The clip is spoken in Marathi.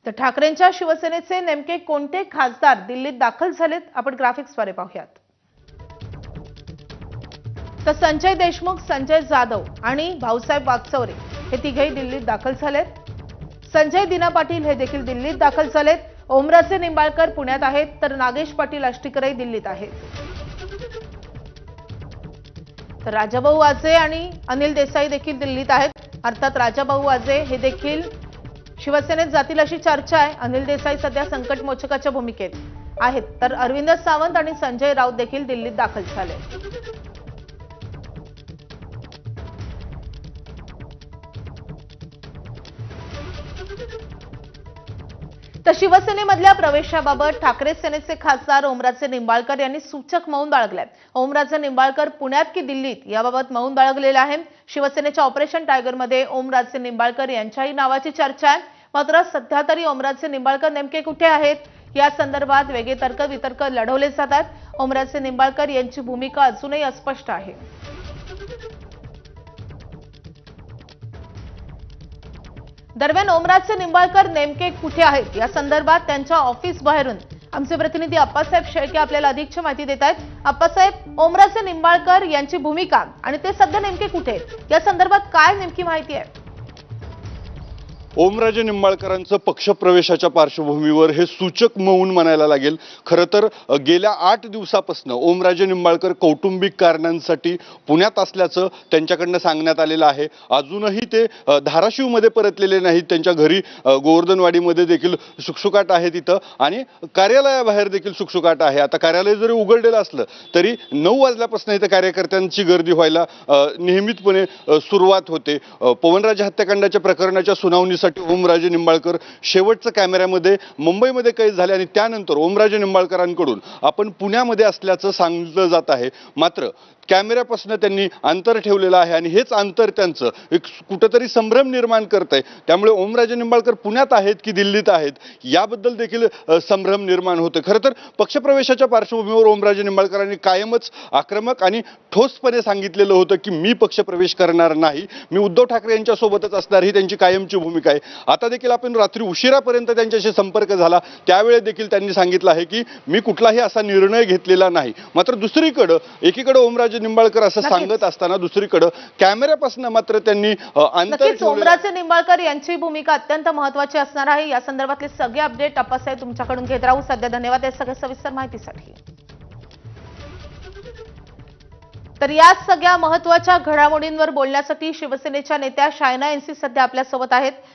तर ठाकरेंच्या शिवसेनेचे नेमके कोणते खासदार दिल्लीत दाखल झालेत आपण ग्राफिक्सद्वारे पाहूयात। तर संजय देशमुख, संजय जाधव आणि भाऊसाहेब वागचौरे हे तिघेही दिल्लीत दाखल झालेत। संजय दिना पाटील हे देखील दिल्लीत दाखल झालेत। ओमराजे निंबाळकर पुण्यात आहेत तर नागेश पाटील आष्टीकरही दिल्लीत आहेत। तर राजाभाऊ वाजे आणि अनिल देसाई देखील दिल्लीत आहेत। अर्थात राजाभाऊ वाजे हे देखील शिवसेनेत जातील अशी चर्चा आहे। अनिल देसाई सध्या संकटमोचकाच्या भूमिकेत आहेत तर अरविंद सावंत आणि संजय राऊत देखील दिल्लीत दाखल झाले। तर शिवसेनेमधल्या प्रवेशाबाबत ठाकरे सेनेचे खासदार ओमराजे निंबाळकर यांनी सूचक मौन बाळगलंय। ओमराजे निंबाळकर पुण्यात की दिल्लीत याबाबत मौन बाळगलेलं आहे। शिवसेनेच्या ऑपरेशन टायगरमध्ये ओमराजे निंबाळकर यांच्याही नावाची चर्चा आहे। मात्र सध्या तरी ओमराजे निंबाळकर नेमके कुठे आहेत या संदर्भात वेगळे तर्क वितर्क लढवले जातात। ओमराजे निंबाळकर यांची भूमिका अजूनही अस्पष्ट आहे। दरम्यान ओमराजे निंबाळकर नेमके कुठे आहेत या संदर्भात त्यांच्या ऑफिस बाहेरून आमचे प्रतिनिधी अप्पासाहेब शेळके आपल्याला अधिकची माहिती देत आहेत। अप्पासाहेब, ओमराजे निंबाळकर यांची भूमिका आणि ते सध्या नेमके कुठे आहेत या संदर्भात काय नेमकी माहिती आहे? ओमराजे निंबाळकरांचं पक्षप्रवेशाच्या पार्श्वभूमीवर हे सूचक मौन म्हणायला लागेल। खरं तर गेल्या 8 दिवसापासून ओमराजे निंबाळकर कौटुंबिक कारणांसाठी पुण्यात असल्याचं त्यांच्याकडनं सांगण्यात आलेलं आहे। अजूनही ते धाराशिवमध्ये परतलेले नाहीत। त्यांच्या घरी गोवर्धनवाडीमध्ये देखील शुकशुकाट आहे तिथं आणि कार्यालयाबाहेर देखील शुकशुकाट आहे। आता कार्यालय जरी उघडलेलं असलं तरी 9 वाजल्यापासून इथं कार्यकर्त्यांची गर्दी व्हायला नियमितपणे सुरुवात होते। पवनराजे हत्याकांडाच्या प्रकरणाच्या सुनावणी ओमराजे निंबाळकर शेवटच्या कॅमेऱ्यामध्ये मुंबईमध्ये कैद झाले आणि त्यानंतर ओमराजे निंबाळकरांकडून आपण पुण्यामध्ये असल्याचं सांगितलं जात आहे। मात्र कॅमेऱ्यापासून त्यांनी अंतर ठेवलेलं आहे आणि हेच अंतर त्यांचं एक कुठेतरी संभ्रम निर्माण करतंय। त्यामुळे ओमराजे निंबाळकर पुण्यात आहेत की दिल्लीत आहेत याबद्दल देखील संभ्रम निर्माण होते। खरं तर पक्षप्रवेशाच्या पार्श्वभूमीवर ओमराजे निंबाळकरांनी कायमच आक्रमक आणि ठोसपणे सांगितलेलं होतं की मी पक्षप्रवेश करणार नाही, मी उद्धव ठाकरे यांच्या सोबतच असणार, ही त्यांची कायमची भूमिका आहे। आता देखील आपण रात्री उशिरापर्यंत त्यांच्याशी संपर्क झाला त्यावेळी देखील त्यांनी सांगितलं आहे की मी कुठलाही असा निर्णय घेतलेला नाही। मात्र दुसरीकडे एकीकडे ओमराजे निंबाळकर असं सांगत असताना दुसरीकडे कॅमेऱ्यापासून मात्र त्यांनी अंतर ओमराजे निंबाळकर यांची भूमिका अत्यंत महत्त्वाची असणार आहे। या संदर्भातले सगळे अपडेट अप्पासाहेब तुमच्याकडून घेत राहू। सध्या धन्यवाद या सगळ्या सविस्तर माहितीसाठी। तर या सगळ्या महत्त्वाच्या घडामोडींवर बोलण्यासाठी शिवसेनेच्या नेत्या शायना एनसी सध्या आपल्या सोबत आहेत।